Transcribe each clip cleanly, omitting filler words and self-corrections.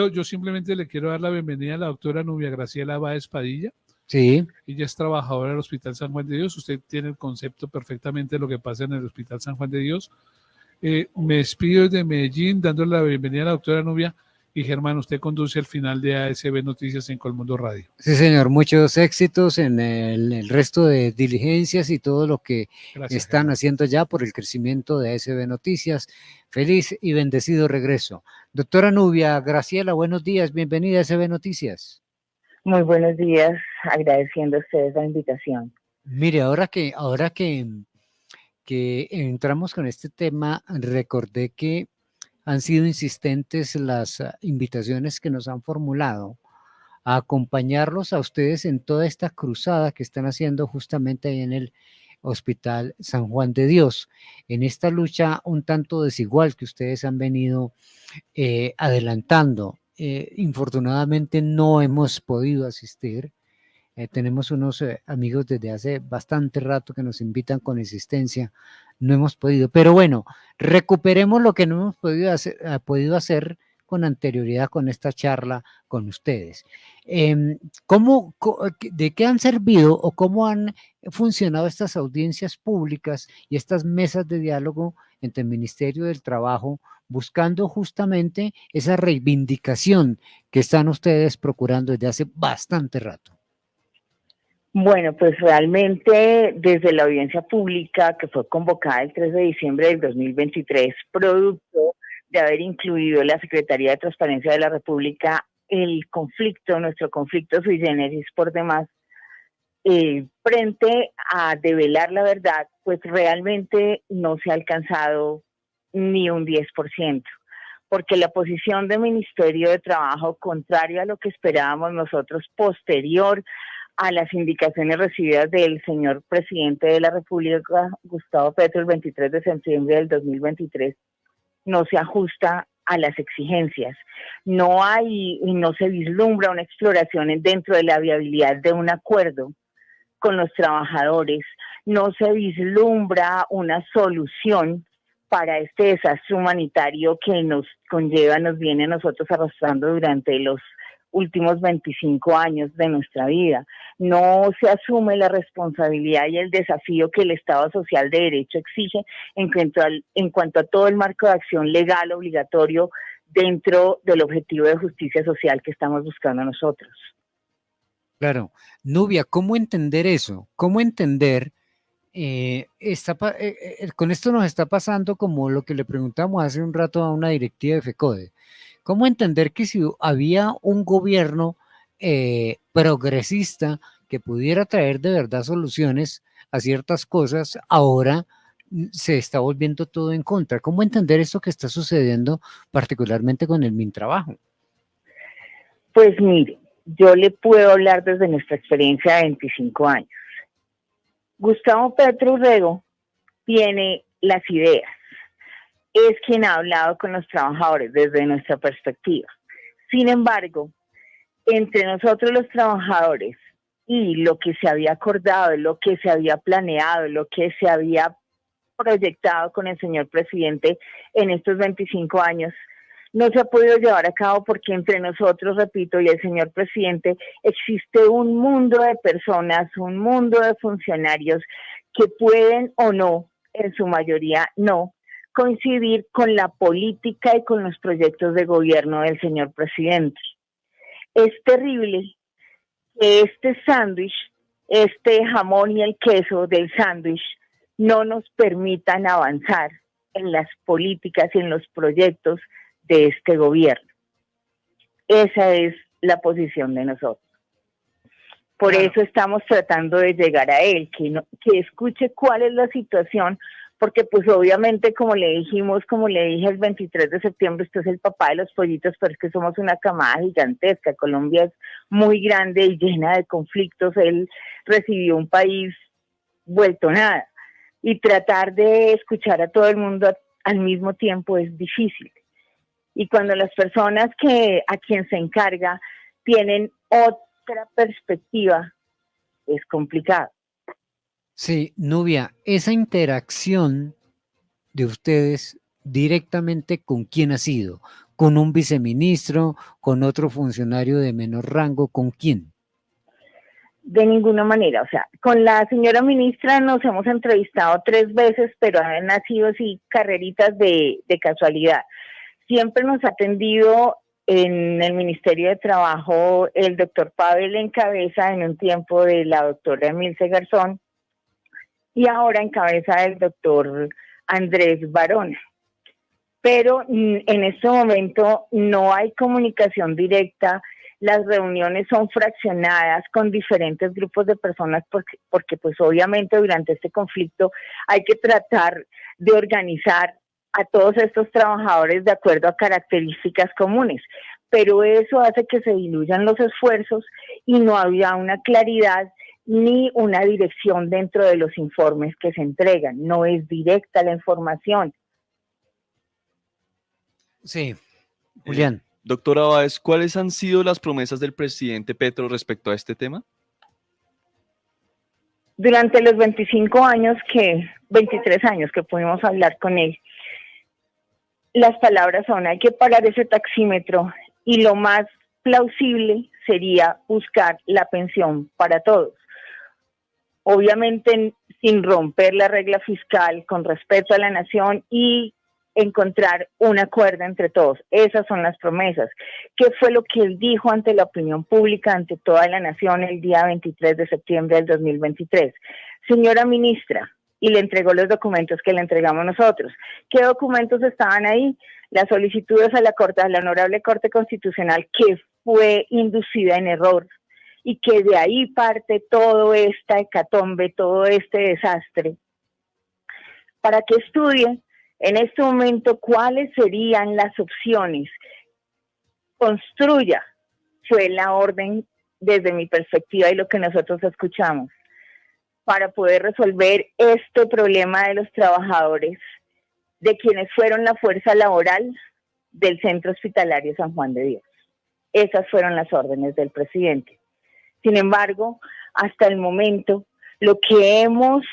yo simplemente le quiero dar la bienvenida a la doctora Nubia Graciela Báez Padilla. Sí. Ella es trabajadora del Hospital San Juan de Dios. Usted tiene el concepto perfectamente de lo que pasa en el Hospital San Juan de Dios. Me despido desde Medellín dándole la bienvenida a la doctora Nubia. Y Germán, usted conduce el final de ASB Noticias en Colmundo Radio. Sí, señor, muchos éxitos en el resto de diligencias y todo lo que están Germán. haciendo ya por el crecimiento de ASB Noticias. Feliz y bendecido regreso. Doctora Nubia Graciela, buenos días, bienvenida a ASB Noticias. Muy buenos días, agradeciendo a ustedes la invitación. Mire, ahora que entramos con este tema, recordé que han sido insistentes las invitaciones que nos han formulado a acompañarlos a ustedes en toda esta cruzada que están haciendo justamente ahí en el Hospital San Juan de Dios, en esta lucha un tanto desigual que ustedes han venido adelantando. Infortunadamente no hemos podido asistir. Tenemos unos amigos desde hace bastante rato que nos invitan con insistencia, no hemos podido, pero bueno, recuperemos lo que no hemos podido hacer con anterioridad con esta charla con ustedes. ¿De qué han servido o cómo han funcionado estas audiencias públicas y estas mesas de diálogo entre el Ministerio del Trabajo, buscando justamente esa reivindicación que están ustedes procurando desde hace bastante rato? Bueno, pues realmente desde la audiencia pública que fue convocada el 3 de diciembre del 2023, producto de haber incluido la Secretaría de Transparencia de la República, nuestro conflicto sui generis por demás, frente a develar la verdad, pues realmente no se ha alcanzado ni un 10%, porque la posición del Ministerio de Trabajo, contrario a lo que esperábamos nosotros, posterior a las indicaciones recibidas del señor presidente de la República, Gustavo Petro, el 23 de septiembre del 2023, no se ajusta a las exigencias. No hay y no se vislumbra una exploración dentro de la viabilidad de un acuerdo con los trabajadores, no se vislumbra una solución para este desastre humanitario que nos conlleva, nos viene a nosotros arrastrando durante los últimos 25 años de nuestra vida. No se asume la responsabilidad y el desafío que el Estado Social de Derecho exige en cuanto a todo el marco de acción legal obligatorio dentro del objetivo de justicia social que estamos buscando nosotros. Claro. Nubia, ¿cómo entender eso? ¿Cómo entender? Con esto nos está pasando como lo que le preguntamos hace un rato a una directiva de FECODE. ¿Cómo entender que si había un gobierno progresista que pudiera traer de verdad soluciones a ciertas cosas, ahora se está volviendo todo en contra? ¿Cómo entender esto que está sucediendo particularmente con el Mintrabajo? Pues mire, yo le puedo hablar desde nuestra experiencia de 25 años. Gustavo Petro Urrego tiene las ideas, es quien ha hablado con los trabajadores desde nuestra perspectiva. Sin embargo, entre nosotros los trabajadores y lo que se había acordado, lo que se había planeado, lo que se había proyectado con el señor presidente en estos 25 años, no se ha podido llevar a cabo porque entre nosotros, repito, y el señor presidente, existe un mundo de personas, un mundo de funcionarios que pueden o no, en su mayoría no, coincidir con la política y con los proyectos de gobierno del señor presidente. Es terrible que este sándwich, este jamón y el queso del sándwich, no nos permitan avanzar en las políticas y en los proyectos de este gobierno. Esa es la posición de nosotros. Por eso estamos tratando de llegar a él, que escuche cuál es la situación, porque pues obviamente como le dije el 23 de septiembre, usted es el papá de los pollitos, pero es que somos una camada gigantesca. Colombia es muy grande y llena de conflictos. Él recibió un país vuelto nada. Y tratar de escuchar a todo el mundo al mismo tiempo es difícil. Y cuando las personas a quien se encarga tienen otra perspectiva, es complicado. Sí, Nubia, esa interacción de ustedes directamente con quién ha sido, con un viceministro, con otro funcionario de menor rango, ¿con quién? De ninguna manera, o sea, con la señora ministra nos hemos entrevistado 3 veces, pero han nacido así carreritas de casualidad. Siempre nos ha atendido en el Ministerio de Trabajo el doctor Pavel en cabeza en un tiempo de la doctora Emilce Garzón y ahora en cabeza del doctor Andrés Barona. Pero en este momento no hay comunicación directa, las reuniones son fraccionadas con diferentes grupos de personas porque pues obviamente durante este conflicto hay que tratar de organizar a todos estos trabajadores de acuerdo a características comunes, pero eso hace que se diluyan los esfuerzos y no haya una claridad ni una dirección dentro de los informes que se entregan, no es directa la información. Sí, Julián. Doctora Báez, ¿cuáles han sido las promesas del presidente Petro respecto a este tema? Durante los 23 años que pudimos hablar con él, las palabras son: hay que parar ese taxímetro y lo más plausible sería buscar la pensión para todos. Obviamente sin romper la regla fiscal, con respeto a la nación y encontrar un acuerdo entre todos. Esas son las promesas. ¿Qué fue lo que él dijo ante la opinión pública, ante toda la nación el día 23 de septiembre del 2023? Señora ministra, y le entregó los documentos que le entregamos nosotros. ¿Qué documentos estaban ahí? Las solicitudes a la Honorable Corte Constitucional, que fue inducida en error y que de ahí parte todo esta hecatombe, todo este desastre, para que estudie en este momento cuáles serían las opciones. Construya, fue la orden desde mi perspectiva y lo que nosotros escuchamos, para poder resolver este problema de los trabajadores, de quienes fueron la fuerza laboral del Centro Hospitalario San Juan de Dios. Esas fueron las órdenes del presidente. Sin embargo, hasta el momento, lo que hemos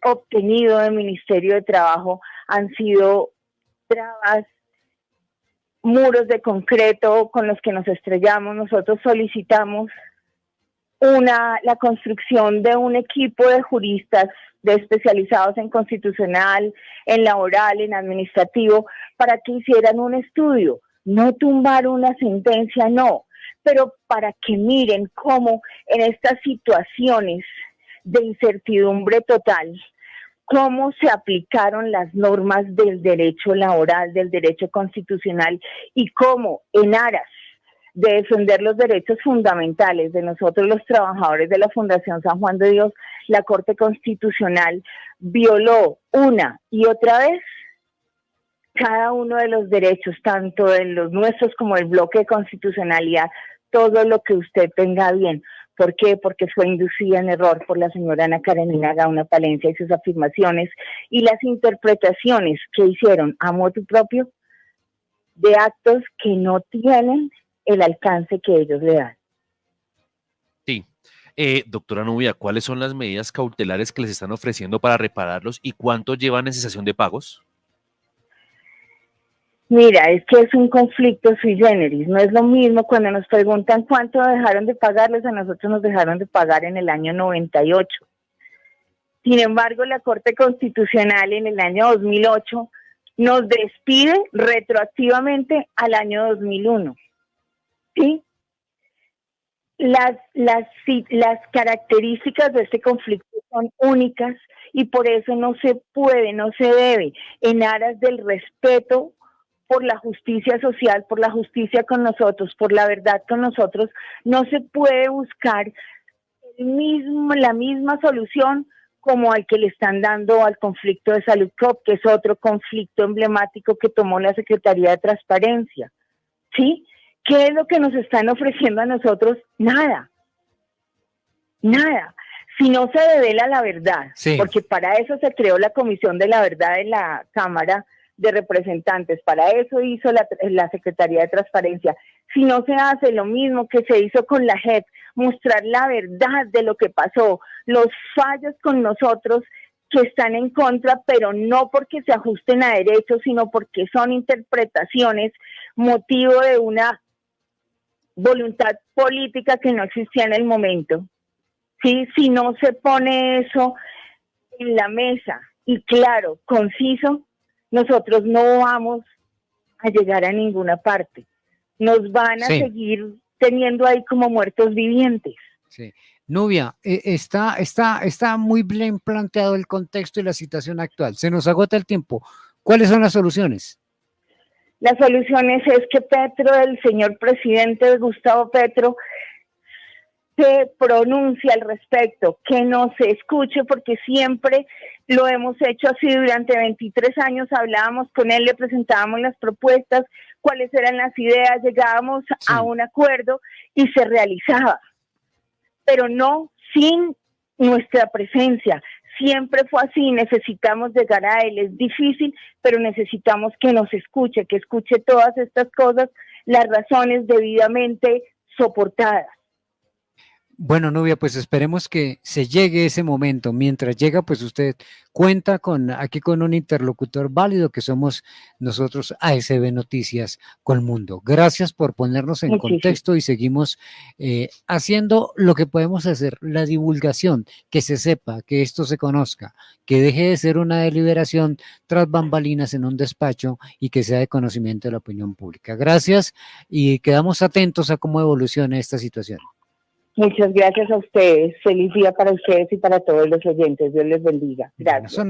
obtenido del Ministerio de Trabajo han sido trabas, muros de concreto con los que nos estrellamos. Nosotros solicitamos la construcción de un equipo de juristas especializados en constitucional, en laboral, en administrativo, para que hicieran un estudio, no tumbar una sentencia, no, pero para que miren cómo en estas situaciones de incertidumbre total, cómo se aplicaron las normas del derecho laboral, del derecho constitucional, y cómo en aras de defender los derechos fundamentales de nosotros los trabajadores de la Fundación San Juan de Dios, la Corte Constitucional violó una y otra vez cada uno de los derechos, tanto de los nuestros como el bloque de constitucionalidad, todo lo que usted tenga bien. ¿Por qué? Porque fue inducida en error por la señora Ana Karenina Gauna Palencia y sus afirmaciones y las interpretaciones que hicieron a motu propio de actos que no tienen el alcance que ellos le dan. Sí. Doctora Nubia, ¿cuáles son las medidas cautelares que les están ofreciendo para repararlos y cuánto llevan en cesación de pagos? Mira, es que es un conflicto sui generis, no es lo mismo cuando nos preguntan cuánto dejaron de pagarles, a nosotros nos dejaron de pagar en el año 98. Sin embargo, la Corte Constitucional en el año 2008 nos despide retroactivamente al año 2001. ¿Sí? Las características de este conflicto son únicas y por eso no se puede, no se debe, en aras del respeto por la justicia social, por la justicia con nosotros, por la verdad con nosotros, no se puede buscar la misma solución como al que le están dando al conflicto de Salud Corp, que es otro conflicto emblemático que tomó la Secretaría de Transparencia. ¿Sí? ¿Qué es lo que nos están ofreciendo a nosotros? Nada. Nada. Si no se devela la verdad, sí, porque para eso se creó la Comisión de la Verdad de la Cámara de Representantes, para eso hizo la Secretaría de Transparencia. Si no se hace lo mismo que se hizo con la JEP, mostrar la verdad de lo que pasó, los fallos con nosotros que están en contra, pero no porque se ajusten a derechos, sino porque son interpretaciones, motivo de una voluntad política que no existía en el momento. ¿Sí? Si no se pone eso en la mesa y claro, conciso, nosotros no vamos a llegar a ninguna parte. Nos van a Sí. seguir teniendo ahí como muertos vivientes. Sí. Nubia, está muy bien planteado el contexto y la situación actual. Se nos agota el tiempo. ¿Cuáles son las soluciones? Las soluciones es que Petro, el señor presidente Gustavo Petro, se pronuncie al respecto, que no se escuche, porque siempre lo hemos hecho así durante 23 años, hablábamos con él, le presentábamos las propuestas, cuáles eran las ideas, llegábamos a un acuerdo y se realizaba, pero no sin nuestra presencia. Siempre fue así, necesitamos llegar a él, es difícil, pero necesitamos que nos escuche, que escuche todas estas cosas, las razones debidamente soportadas. Bueno, Nubia, pues esperemos que se llegue ese momento. Mientras llega, pues usted cuenta aquí con un interlocutor válido que somos nosotros, ASB Noticias Colmundo. Gracias por ponernos en contexto y seguimos haciendo lo que podemos hacer, la divulgación, que se sepa, que esto se conozca, que deje de ser una deliberación tras bambalinas en un despacho y que sea de conocimiento de la opinión pública. Gracias y quedamos atentos a cómo evoluciona esta situación. Muchas gracias a ustedes. Feliz día para ustedes y para todos los oyentes. Dios les bendiga. Gracias. Son las